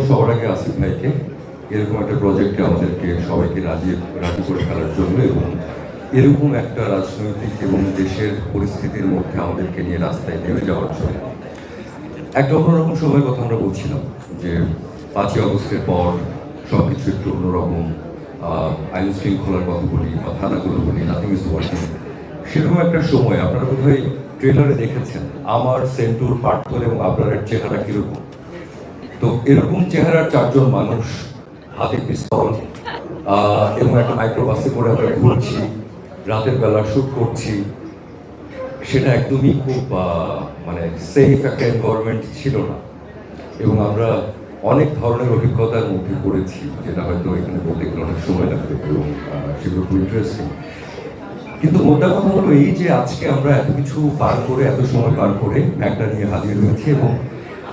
সবার আগে আসিফ ভাইকে এরকম একটা প্রজেক্টে আমাদেরকে সবাইকে রাজি করে ফেলার জন্য এবং এরকম একটা রাজনৈতিক এবং দেশের পরিস্থিতির মধ্যে আমাদেরকে নিয়ে রাস্তায় নেমে যাওয়ার জন্য। একটা অন্যরকম সময়ের কথা আমরা বলছিলাম যে 5ই আগস্টের পর সবকিছু একটু অন্যরকম, আইন শৃঙ্খলার কথা বলি বা থানাগুলো বলি, নাথিং ইজ ওয়ার্কিং। সেরকম একটা সময় আপনারা বোধহয় ট্রেলারে দেখেছেন আমার সেন্টুর পার্থর এবং আপনার চেহারা কিরকম। তো এরকম চেহারার 4 জন মানুষ হাতে পিস্তল এবং একটা মাইক্রোবাসে করে আমরা ঘুরছি, রাতের বেলা শুট করছি, সেটা একদমই খুব মানে সেফ একটা এনভায়রনমেন্ট ছিল না। এবং আমরা অনেক ধরনের অভিজ্ঞতার মধ্যে পড়েছি, যেটা হয়তো এখানে বলতে গেলে অনেক সময় লাগবে এবং সেগুলো খুব ইন্টারেস্টিং। কিন্তু মোটা কথা হলো এই যে আজকে আমরা এত কিছু পার করে, এত সময় পার করে ফ্যাক্টটা নিয়ে হাজির হয়েছি এবং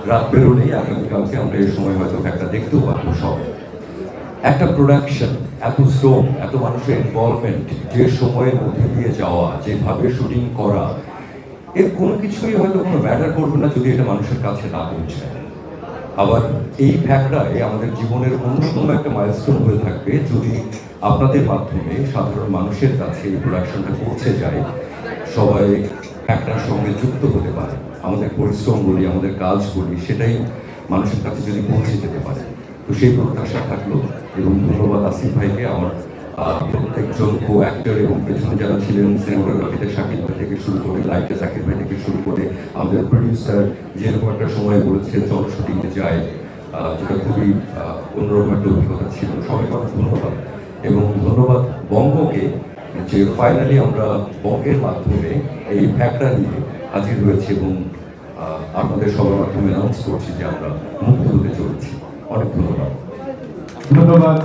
রাত বেরোলেই আগামীকালকে আমরা এই সময় হয়তো ফ্যাক্টটা দেখতেও পারবো। সব একটা প্রোডাকশন, এত শ্রম, এত মানুষের ইনভলভমেন্ট, যে সময়ের মধ্যে দিয়ে যাওয়া, যেভাবে শুটিং করা, এর কোনো কিছুই হয়তো কোনো ম্যাটার করবে না যদি এটা মানুষের কাছে না পৌঁছায়। আবার এই ফ্যাক্টরায় আমাদের জীবনের অন্যতম একটা মাইলস্টোন হয়ে থাকবে যদি আপনাদের মাধ্যমে সাধারণ মানুষের কাছে এই প্রোডাকশনটা পৌঁছে যায়, সবাই ফ্যাক্টরার সঙ্গে যুক্ত হতে পারে, আমাদের পরিশ্রম বলি, আমাদের কাজ বলি, সেটাই মানুষের কাছে যদি পৌঁছে যেতে পারে। তো সেই প্রত্যাশা থাকলো এবং ধন্যবাদ আসিফ ভাইকে, আমার প্রত্যেকজন কো অ্যাক্টর এবং পেছনে যারা ছিলেন, সিনেমাটোগ্রাফিতে শাকিব ভাই থেকে শুরু করে, লাইটে জাকির ভাই থেকে শুরু করে, আমাদের প্রডিউসার যেরকম একটা সময় বলেছে চল শুটিংয়ে যায়, যেটা খুবই অন্যরকম একটা অভিজ্ঞতা ছিল। সবাইকে অনেক ধন্যবাদ এবং ধন্যবাদ বঙ্গকে যে ফাইনালি আমরা বঙ্গের মাধ্যমে এই ফ্যাক্টটা নিয়ে হাজির হয়েছি এবং আপনাদের সবার মাধ্যমে অ্যানাউন্স করছি যে আমরা মুক্ত হতে চলেছি। অনেক ধন্যবাদ। ধন্যবাদ।